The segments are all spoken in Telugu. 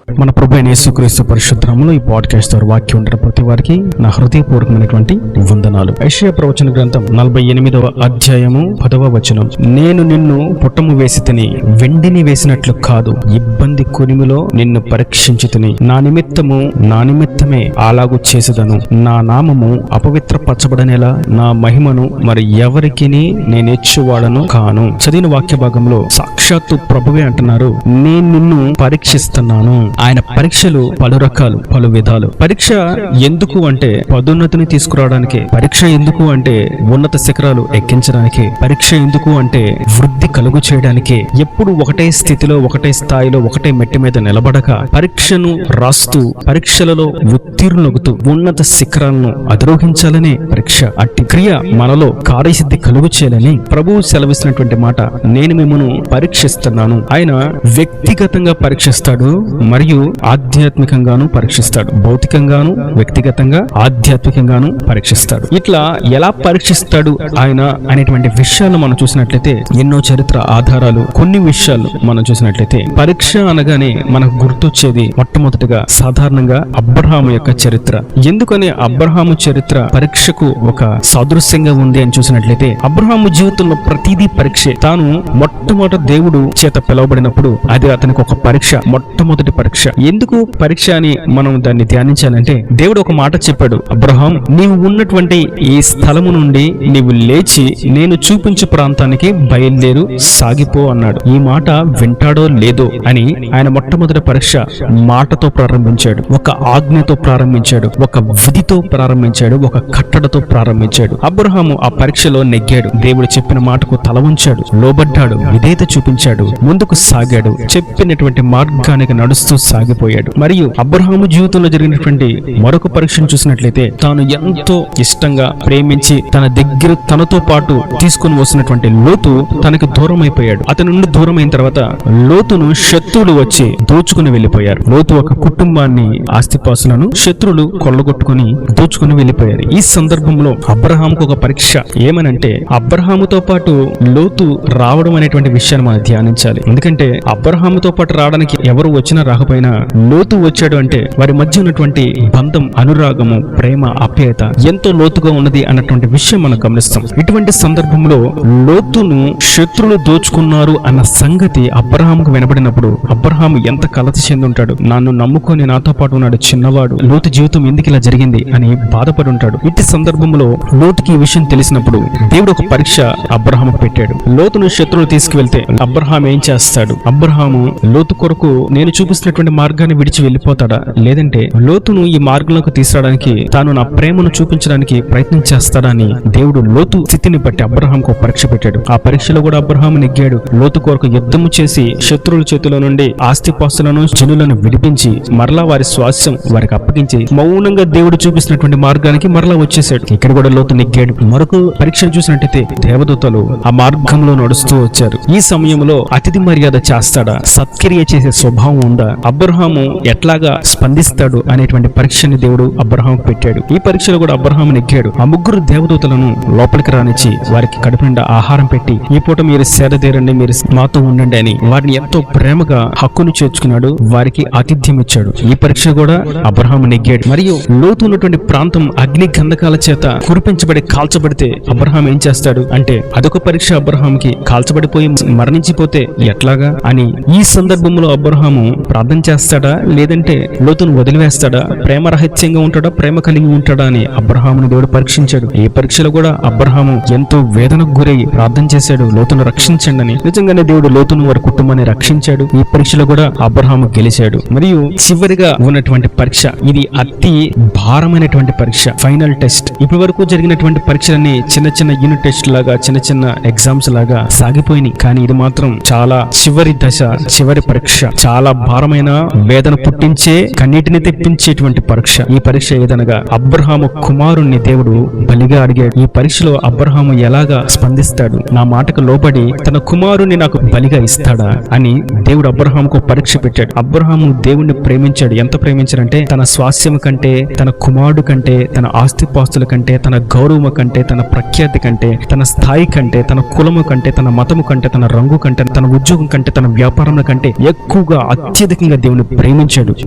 మన ప్రభువైన యేసుక్రీస్తు పరిశుద్ధనామములో ఈ పాడ్కాస్ట్ ద్వారా వాక్యం ఉంటున్న ప్రతి వారికి నా హృదయపూర్వకమైనటువంటి వందనాలు. యెషయా ప్రవచన గ్రంథం 48వ అధ్యాయము 10వ వచనం. నేను నిన్ను పుట్టము వేసి తిని వెండిని వేసినట్లు కాదు, ఇబ్బంది కొనిమిలో నిన్ను పరీక్షించి తిని నా నిమిత్తమే అలాగు చేసేదను. నా నామము అపవిత్రపరచబడనేలా నా మహిమను మరి ఎవరికి నేనెచ్చువాడను కాను. చదివిన వాక్య భాగంలో సాక్షాత్తు ప్రభువే అంటున్నారు, నేను నిన్ను పరీక్షిస్తున్నాను. ఆయన పరీక్షలు పలు రకాలు, పలు విధాలు. పరీక్ష ఎందుకు అంటే పదోన్నతిని తీసుకురావడానికి. పరీక్ష ఎందుకు అంటే ఉన్నత శిఖరాలు ఎక్కించడానికి. పరీక్ష ఎందుకు అంటే వృద్ధి కలుగు చేయడానికి. ఎప్పుడు ఒకటే స్థితిలో, ఒకటే స్థాయిలో, ఒకటే మెట్టి మీద నిలబడక పరీక్షను రాస్తూ పరీక్షలలో ఉత్తీర్ణులగుతూ ఉన్నత శిఖరాలను అధిరోహించాలనే పరీక్ష. అట్టి క్రియ మనలో కార్యసిద్ధి కలుగు చేయాలని ప్రభువు సెలవిస్తున్నటువంటి మాట. నేను మిమ్మల్ని పరీక్షిస్తున్నాను. ఆయన వ్యక్తిగతంగా పరీక్షిస్తాడు మరియు ఆధ్యాత్మికంగాను పరీక్షిస్తాడు. భౌతికంగాను, వ్యక్తిగతంగా, ఆధ్యాత్మికంగాను పరీక్షిస్తాడు. ఇట్లా ఎలా పరీక్షిస్తాడు ఆయన అనేటువంటి విషయాలు మనం చూసినట్లయితే ఎన్నో చరిత్ర ఆధారాలు, కొన్ని విషయాలు మనం చూసినట్లయితే పరీక్ష అనగానే మనకు గుర్తొచ్చేది మొట్టమొదటిగా సాధారణంగా అబ్రహాము యొక్క చరిత్ర. ఎందుకని అబ్రహాము చరిత్ర పరీక్షకు ఒక సాదృశ్యంగా ఉంది అని చూసినట్లయితే అబ్రహాము జీవితంలో ప్రతిదీ పరీక్షే. తాను మొట్టమొదటి దేవుడు చేత పిలువబడినప్పుడు అది అతనికి ఒక పరీక్ష, మొట్టమొదటి పరీక్ష. ఎందుకు పరీక్ష అని మనం దాన్ని ధ్యానించాలంటే దేవుడు ఒక మాట చెప్పాడు, అబ్రహాం నీవు ఉన్నటువంటి ఈ స్థలము నుండి నీవు లేచి నేను చూపించు ప్రాంతానికి బయలుదేరు, సాగిపో అన్నాడు. ఈ మాట వింటాడో లేదో అని ఆయన మొట్టమొదటి పరీక్ష మాటతో ప్రారంభించాడు, ఒక ఆజ్ఞతో ప్రారంభించాడు, ఒక విధితో ప్రారంభించాడు, ఒక కట్టడతో ప్రారంభించాడు. అబ్రహాము ఆ పరీక్షలో నెగ్గాడు. దేవుడు చెప్పిన మాటకు తల ఉంచాడు, లోబడ్డాడు, విధేయత చూపించాడు, ముందుకు సాగాడు, చెప్పినటువంటి మార్గానికి నడుస్తూ సాగిపోయాడు. మరియు అబ్రహాము జీవితంలో జరిగినటువంటి మరొక పరీక్షను చూసినట్లయితే తాను ఎంతో ఇష్టంగా ప్రేమించి తన దగ్గర తనతో పాటు తీసుకుని వస్తున్నటువంటి లోతు తనకి దూరం అయిపోయాడు. అతని నుండి దూరం అయిన తర్వాత లోతును శత్రువులు వచ్చి దోచుకుని వెళ్లిపోయారు. లోతు ఒక కుటుంబాన్ని, ఆస్తిపాస్తులను శత్రువులు కొల్లగొట్టుకుని దోచుకుని వెళ్లిపోయారు. ఈ సందర్భంలో అబ్రహాముకు ఒక పరీక్ష ఏమనంటే అబ్రహాముతో పాటు లోతు రావడం అనేటువంటి విషయాన్ని మనం ధ్యానించాలి. ఎందుకంటే అబ్రహాముతో పాటు రావడానికి ఎవరు వచ్చినా రాకపోయినా లోతు వచ్చాడు అంటే వారి మధ్య ఉన్నటువంటి బంధం, అనురాగము, ప్రేమ, ఆప్యాయత ఎంతో లోతుగా ఉన్నది అన్నటువంటి విషయం మనం గమనిస్తాం. ఇటువంటి సందర్భంలో లోతును శత్రువులు దోచుకున్నారు అన్న సంగతి అబ్రహాముకు వినబడినప్పుడు అబ్రహాము ఎంత కలత చెంది ఉంటాడు. నన్ను నమ్ముకొని నాతో పాటు ఉన్నాడు చిన్నవాడు, లోతు జీవితం ఎందుకు ఇలా జరిగింది అని బాధపడి ఉంటాడు. ఇట్టి సందర్భంలో లోతుకి ఈ విషయం తెలిసినప్పుడు దేవుడు ఒక పరీక్ష అబ్రహాముకు పెట్టాడు. లోతును శత్రువులు తీసుకువెళ్తే అబ్రహాం ఏం చేస్తాడు? అబ్రహాము లోతు కొరకు నేను చూపిస్తున్నటువంటి మార్గాన్ని విడిచి వెళ్ళిపోతాడా, లేదంటే లోతును ఈ మార్గంలోకి తీసుకురావడానికి తాను నా ప్రేమను చూపించడానికి ప్రయత్నం చేస్తాడా అని దేవుడు లోతు స్థితిని బట్టి అబ్రహాంకు పరీక్ష పెట్టాడు. ఆ పరీక్షలో కూడా అబ్రహాము నెగ్గాడు. లోతు కొరకు యుద్ధము చేసి శత్రువుల చేతిలో నుండి ఆస్తిపాస్తులను, జనులను విడిపించి మరలా వారి స్వాస్థ్యం వారికి అప్పగించి మౌనంగా దేవుడు చూపిస్తున్నటువంటి మార్గానికి మరలా వచ్చేసాడు. ఇక్కడ కూడా లోతు నెగ్గాడు. మరొక పరీక్షను చూసినట్టయితే దేవదూతలు ఆ మార్గంలో నడుస్తూ వచ్చారు. ఈ సమయంలో అతిథి మర్యాద చేస్తాడా, సత్క్రియ చేసే స్వభావం ఉందా, అబ్రహాము ఎట్లాగా స్పందిస్తాడు అనేటువంటి పరీక్షని దేవుడు అబ్రహాముకు పెట్టాడు. ఈ పరీక్షలో కూడా అబ్రహాము నెగ్గాడు. ఆ ముగ్గురు దేవదూతలను లోపలికి రానిచ్చి వారికి కడుపు నిండా ఆహారం పెట్టి ఈ పూట మీరు సేదతీరండి, మీరు మాతో ఉండండి అని వారిని ఎంతో ప్రేమగా హక్కును చేర్చుకున్నాడు. వారికి ఆతిథ్యం ఇచ్చాడు. ఈ పరీక్ష కూడా అబ్రహాము నెగ్గాడు. మరియు లోతు ఉన్నటువంటి ప్రాంతం అగ్ని గంధకాల చేత కురిపించబడి కాల్చబడితే అబ్రహాం ఏం చేస్తాడు అంటే అదొక పరీక్ష. అబ్రహాంకి కాల్చబడిపోయి మరణించిపోతే ఎట్లాగా అని ఈ సందర్భంలో అబ్రహాము ప్రార్థన చేస్తాడా, లేదంటే లోతును వదిలివేస్తాడా, ప్రేమ రహస్యంగా ఉంటాడా, ప్రేమ కలిగి ఉంటాడా అని అబ్రహామును దేవుడు పరీక్షించాడు. ఈ పరీక్షలో కూడా అబ్రహాము ఎంతో వేదనకు గురై ప్రార్థన చేశాడు, లోతును రక్షించండి అని. నిజంగానే దేవుడు లోతును వారి కుటుంబాన్ని రక్షించాడు. ఈ పరీక్షలో కూడా అబ్రహాము గెలిచాడు. మరియు చివరిగా ఉన్నటువంటి పరీక్ష, ఇది అతి భారమైనటువంటి పరీక్ష, ఫైనల్ టెస్ట్. ఇప్పటి వరకు జరిగినటువంటి పరీక్షలన్నీ చిన్న చిన్న యూనిట్ టెస్ట్ లాగా, చిన్న చిన్న ఎగ్జామ్స్ లాగా సాగిపోయినాయి. కానీ ఇది మాత్రం చాలా చివరి దశ, చివరి పరీక్ష, చాలా భారమైన, వేదన పుట్టించే, కన్నీటిని తెప్పించేటువంటి పరీక్ష. ఈ పరీక్ష ఏదనగా అబ్రహాము కుమారుణ్ణి దేవుడు బలిగా అడిగాడు. ఈ పరీక్షలో అబ్రహాము ఎలాగా స్పందిస్తాడు, నా మాటకు లోబడి తన కుమారుణ్ణి నాకు బలిగా ఇస్తాడా అని దేవుడు అబ్రహాముకు పరీక్ష పెట్టాడు. అబ్రహాము దేవుణ్ణి ప్రేమించాడు. ఎంత ప్రేమించాడంటే తన స్వాస్థ్యం కంటే, తన కుమారుడు కంటే, తన ఆస్తిపాస్తుల కంటే, తన గౌరవం కంటే, తన ప్రఖ్యాతి కంటే, తన స్థాయి కంటే, తన కులము కంటే, తన మతము కంటే, తన రంగు కంటే, తన ఉద్యోగం కంటే, తన వ్యాపారం కంటే ఎక్కువగా అత్యధికంగా రీతిగా దేవుని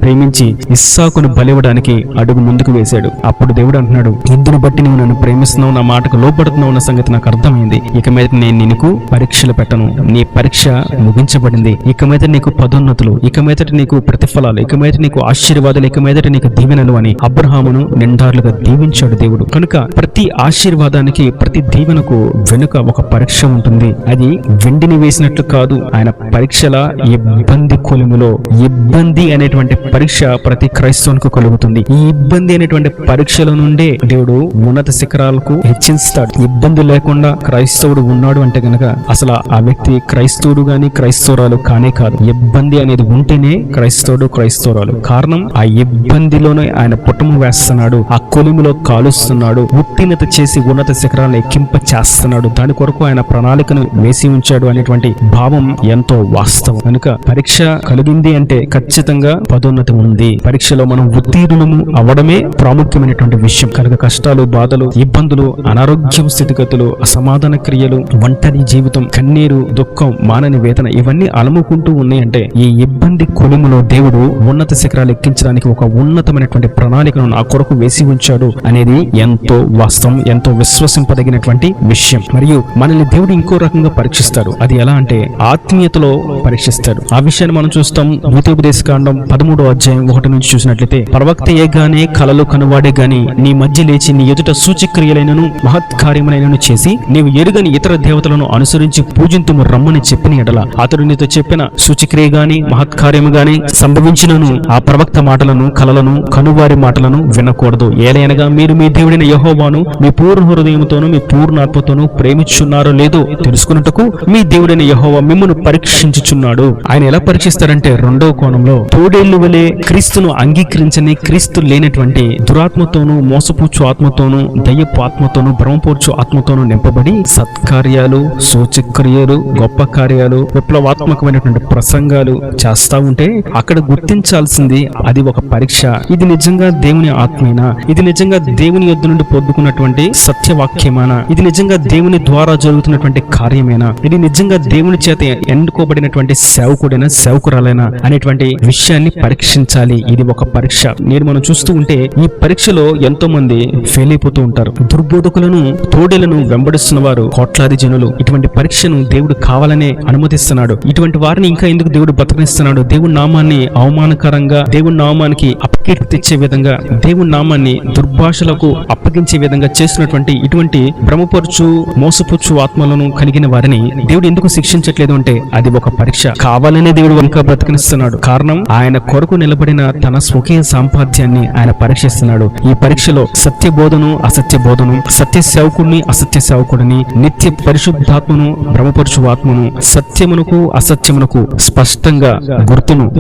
ప్రేమించి ఇస్సాకును బలివ్వడానికి అడుగు ముందుకు వేశాడు. అప్పుడు దేవుడు అంటున్నాడు, ఇందును బట్టి నువ్వు నన్ను ప్రేమిస్తున్నావు, నా మాటకు లోపడుతున్నావు అన్న సంగతి నాకు అర్థమైంది. ఇక మీద నేను నీకు పరీక్షలు పెట్టను, నీ పరీక్ష ముగించబడింది. ఇక మీద నీకు పదోన్నతులు, ఇక మీదట నీకు ప్రతిఫలాలు, ఇక మీద నీకు ఆశీర్వాదాలు, ఇక మీదట నీకు దీవెనలు అని అబ్రహామును నిండార్లుగా దీవించాడు దేవుడు. కనుక ప్రతి ఆశీర్వాదానికి, ప్రతి దీవెనకు వెనుక ఒక పరీక్ష ఉంటుంది. అది వెండిని వేసినట్లు కాదు. ఆయన పరీక్షల ఇబ్బంది కొలిములో ఇబ్బంది అనేటువంటి పరీక్ష ప్రతి క్రైస్తవునికి కలుగుతుంది. ఈ ఇబ్బంది అనేటువంటి పరీక్షల నుండే దేవుడు ఉన్నత శిఖరాలకు హెచ్చిస్తాడు. ఇబ్బంది లేకుండా క్రైస్తవుడు ఉన్నాడు అంటే గనక అసలు ఆ వ్యక్తి క్రైస్తవుడు గాని క్రైస్తవురాలు కానే కాదు. ఇబ్బంది అనేది ఉంటేనే క్రైస్తవురాలు. కారణం ఆ ఇబ్బందిలోనే ఆయన పుటము వేస్తున్నాడు, ఆ కొలిమిలో కాలుస్తున్నాడు, ఉత్తీర్ణత చేసి ఉన్నత శిఖరాలను ఎక్కింప చేస్తున్నాడు. దాని కొరకు ఆయన ప్రణాళికను వేసి ఉంచాడు అనేటువంటి భావం ఎంతో వాస్తవం. కనుక పరీక్ష కలిగింది అంటే ఖచ్చితంగా పదోన్నతి ఉంది. పరీక్షలో మనం ఉత్తీర్ణము అవడమే ప్రాముఖ్యమైనటువంటి విషయం. కనుక కష్టాలు, బాధలు, ఇబ్బందులు, అనారోగ్యం స్థితిగతులు, అసమాధాన క్రియలు, ఒంటరి జీవితం, కన్నీరు, దుఃఖం, మానని వేదన ఇవన్నీ అలముకుంటూ ఉన్నాయంటే ఈ ఇబ్బంది కొలిములో దేవుడు ఉన్నత శిఖరాలు ఎక్కించడానికి ఒక ఉన్నతమైనటువంటి ప్రణాళికను నా కొరకు వేసి ఉంచాడు అనేది ఎంతో వాస్తవం, ఎంతో విశ్వసింపదగినటువంటి విషయం. మరియు మనల్ని దేవుడు ఇంకో రకంగా పరీక్షిస్తాడు. అది ఎలా అంటే ఆత్మీయతలో పరీక్షిస్తాడు. ఆ విషయాన్ని మనం చూస్తాం. ద్వితీయోపదేశకాండం 13వ అధ్యాయం 1 నుంచి చూసినట్లయితే, ప్రవక్తయే గాని కలలు కనువాడే గాని నీ మధ్య లేచి నీ ఎదుట సూచక్రియలైనను మహత్కార్యములైనను చేసి నీవు ఎరుగని ఇతర దేవతలను అనుసరించి పూజింతుము రమ్మని చెప్పిన ఎడల అతడు నీతో చెప్పిన సూచక్రియ గాని మహత్కార్యము గాని సంభవించినను ఆ ప్రవక్త మాటలను, కలలను, కనువారి మాటలను వినకూడదు. ఏలయనగా మీరు మీ దేవుడైన యెహోవాను మీ పూర్ణ హృదయముతోను మీ పూర్ణాత్మతోను ప్రేమించున్నారో లేదో తెలుసుకున్నట్టుకు మీ దేవుడైన యెహోవా మిమ్మును పరీక్షించుచున్నాడు. ఆయన ఎలా పరీక్షిస్తారంటే రెండవ కోణంలో తోడేళ్లు వలె క్రీస్తును అంగీకరించని, క్రీస్తు లేనటువంటి దురాత్మతోను, మోసపూచు ఆత్మతోను, దయ్యపు ఆత్మతోను, భ్రమపూర్చు ఆత్మతోను నింపబడి సత్కార్యాలు, సూచక్రియలు, గొప్ప కార్యాలు, విప్లవాత్మకమైనటువంటి ప్రసంగాలు చేస్తా ఉంటే అక్కడ గుర్తించాల్సింది అది ఒక పరీక్ష. ఇది నిజంగా దేవుని ఆత్మేనా? ఇది నిజంగా దేవుని యొద్ద నుండి పొందుకున్నటువంటి సత్యవాక్యమేనా? ఇది నిజంగా దేవుని ద్వారా జరుగుతున్నటువంటి కార్యమేనా? ఇది నిజంగా దేవుని చేత ఎన్నుకోబడినటువంటి సేవకుడైనా, సేవకురాలైనా అనేటువంటి విషయాన్ని పరీక్షించాలి. ఇది ఒక పరీక్ష. మనం చూస్తూ ఉంటే ఈ పరీక్షలో ఎంతో మంది ఫెయిల్ అయిపోతూ ఉంటారు. దుర్బోధకులను, తోడేలను వెంబడిస్తున్న వారు కోట్లాది జనులు. ఇటువంటి పరీక్షను దేవుడు కావాలనే అనుమతిస్తున్నాడు. ఇటువంటి వారిని ఇంకా ఎందుకు దేవుడు బతకనిస్తున్నాడు? దేవుని నామాన్ని అవమానకరంగా, దేవుని నామానికి అపకీర్తి తెచ్చే విధంగా, దేవుని నామాన్ని దుర్భాషలకు అప్పగించే విధంగా చేసినటువంటి ఇటువంటి భ్రమపరచు, మోసపుచ్చు ఆత్మలను కలిగిన వారిని దేవుడు ఎందుకు శిక్షించట్లేదు అంటే అది ఒక పరీక్ష. కావాలనే దేవుడు ఇంకా బ్రతకనిస్తున్నాడు. కారణం ఆయన కొరకు నిలబడిన తన స్వకీయ సాంపాద్యాన్ని ఆయన పరీక్షిస్తున్నాడు. ఈ పరీక్షలో సత్య బోధను, అసత్య బోధను, సత్య సేవకుడిని, అసత్య సేవకుడిని, నిత్య పరిశుద్ధాత్మను, భ్రమపరచు ఆత్మను, సత్యమునకు అసత్యమునకు స్పష్టంగా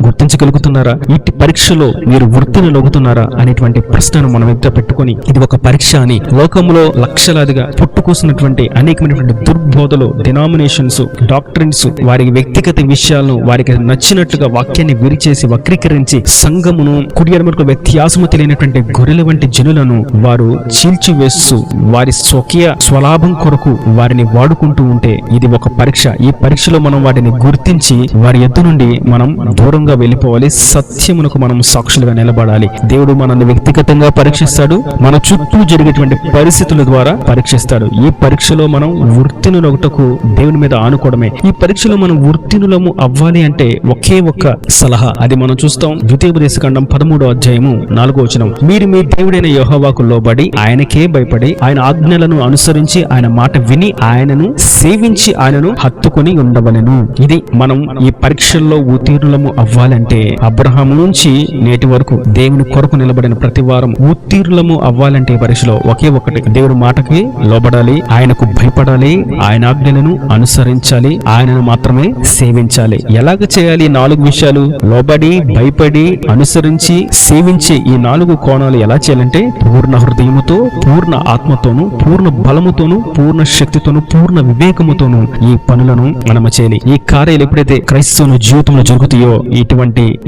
గుర్తించగలుగుతున్నారా? ఇట్టి పరీక్షలో మీరు వృత్తిని లొగుతున్నారా అనేటువంటి ప్రశ్నను మనం ఎదుట పెట్టుకొని ఇది ఒక పరీక్ష అని లోకంలో లక్షలాదిగా పుట్టుకొస్తున్నటువంటి అనేకమైనటువంటి దుర్బోధలు, డినామినేషన్స్, డాక్ట్రిన్స్, వారి వ్యక్తిగత విషయాలను వారికి నచ్చినట్లుగా వాక్యాన్ని విరిచేసి వక్రీకరించి సంఘమును, కుడి ఎడమలకు వ్యత్యాసము తెలియనటువంటి గొర్రెల వంటి జనులను వారు చీల్చివేస్తూ వారి స్వకీయ స్వలాభం కొరకు వారిని వాడుకుంటూ ఉంటే ఇది ఒక పరీక్ష. ఈ పరీక్షలో మనం వాటిని గుర్తించి వారి ఎద్దు నుండి మనం దూరంగా వెళ్ళిపోవాలి. సత్యమునకు మనం సాక్షులుగా నిలబడాలి. దేవుడు మనల్ని వ్యక్తిగతంగా పరీక్షిస్తాడు, మన చుట్టూ జరిగేటువంటి పరిస్థితుల ద్వారా పరీక్షిస్తాడు. ఈ పరీక్షలో మనం వృత్తినులొకటకు దేవుని మీద ఆనుకోవడమే. ఈ పరీక్షలో మనం వృత్తినులము అవ్వాలి అంటే ఒకే ఒక్క సలహా, అది మనం చూస్తాం. ద్వితీయోపదేశకాండం 13వ అధ్యాయము 4వ వచనం, మీరు మీ దేవుడైన యెహోవాకు లోబడి ఆయనకే భయపడి ఆయన ఆజ్ఞలను అనుసరించి ఆయన మాట విని ఆయనను సేవించి ఆయనను హత్తుకొని ఉండవలెను. ఇది మనం ఈ పరీక్షల్లో ఉత్తీర్ణులము అవ్వాలంటే అబ్రహాము నుంచి నేటి వరకు దేవుని కొరకు నిలబడిన ప్రతి వారం ఉత్తీర్ణులము అవ్వాలంటే పరీక్షలో ఒకే ఒకటి, దేవుని మాటకి లోబడాలి, ఆయనకు భయపడాలి, ఆయన ఆజ్ఞలను అనుసరించాలి, ఆయనను మాత్రమే సేవించాలి. ఎలాగ చేయాలి? 4 విషయాలు, లోబడి, భయపడి, అనుసరించి, సేవించే ఈ 4 కోణాలు ఎలా చేయాలంటే పూర్ణ హృదయముతో, పూర్ణ ఆత్మతోను, పూర్ణ బలముతోను, పూర్ణ శక్తితోను, పూర్ణ వివేకముతోను ఈ పనులను మనము చేయాలి. ఈ కార్యాలు ఎప్పుడైతే క్రైస్తవుని జీవితంలో జరుగుతాయో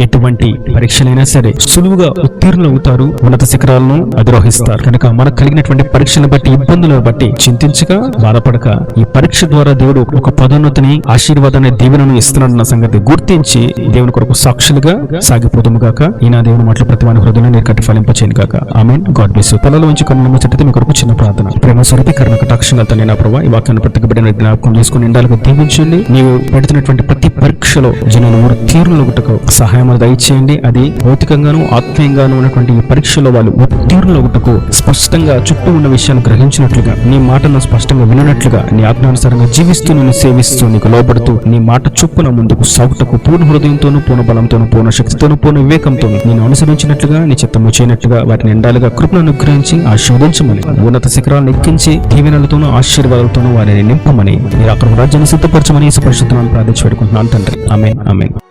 ఎటువంటి పరీక్షలైనా సరే సులువుగా ఉత్తీర్ణులు అవుతారు, ఉన్నత శిఖరాలను అధిరోహిస్తారు. కనుక మనకు కలిగినటువంటి పరీక్షలను బట్టి, ఇబ్బందులను బట్టి చింతించక, బాధపడక ఈ పరీక్ష ద్వారా దేవుడు ఒక పదోన్నతిని, ఆశీర్వాదాన్ని, దీవెనను ఇస్తున్నాడన్న సంగతి గుర్తించి దేవుని కొరకు కొరకు సాక్షులుగా సాగిపోతాము గాక. ఈ నా దేవుని మాటలు ప్రతి వాని హృదయంలో నీరు కట్టి ఫలింపచేయను గాక. ఆమేన్. God bless you. తలలో ఉంచి కన్నుల ముచ్చటితే మీ కొరకు చిన్న ప్రార్థన. ప్రేమ స్వరూపి కరుణ కటాక్షంగా తండ్రి నా ప్రభువా, ఈ వాక్యాన్ని ప్రతి బిడ్డను జ్ఞాపకం చేసుకుని ఇండాలుగా దీవించండి. నీవు పెడుతున్నటువంటి ప్రతి పరీక్షలో జనాలు ఉత్తీర్ణులగుటకు సహాయం దయచేయండి. అది భౌతికంగాను ఆత్మీయంగాను ఉన్నటువంటి ఈ పరీక్షలో వాళ్ళు ఉత్తీర్ణులగుటకు స్పష్టంగా చుట్టూ ఉన్న విషయాన్ని గ్రహించినట్లుగా, నీ మాటను స్పష్టంగా వినట్లుగా, నీ ఆజ్ఞానుసారంగా జీవిస్తూ నిన్ను సేవిస్తూ నీకు లోబడుతూ నీ మాట చొప్పున ముందుకు సాగుటకు పూర్ణ హృదయంతోనూ పూర్ణ బలంతోనూ పూర్ణ శక్తితోనూ పూర్ణ వివేకంతోనూ నేను అనుసరించినట్లుగా, నీ చిత్తము చేయనట్లుగా వాటిని ఎండాలుగా కృపను అనుగ్రహించి ఆశీర్వదించమని, ఉన్నత శిఖరాలను ఎక్కించి దీవెనలతోనూ ఆశీర్వాదాలతోనూ వారిని నింపమని, మీరు అక్కడ రాజ్యాన్ని సిద్ధపరచమని యేసు పరిశుద్ధ నామమున ప్రార్థించి వేడుకుంటున్నాను తండ్రి. ఆమేన్. ఆమేన్.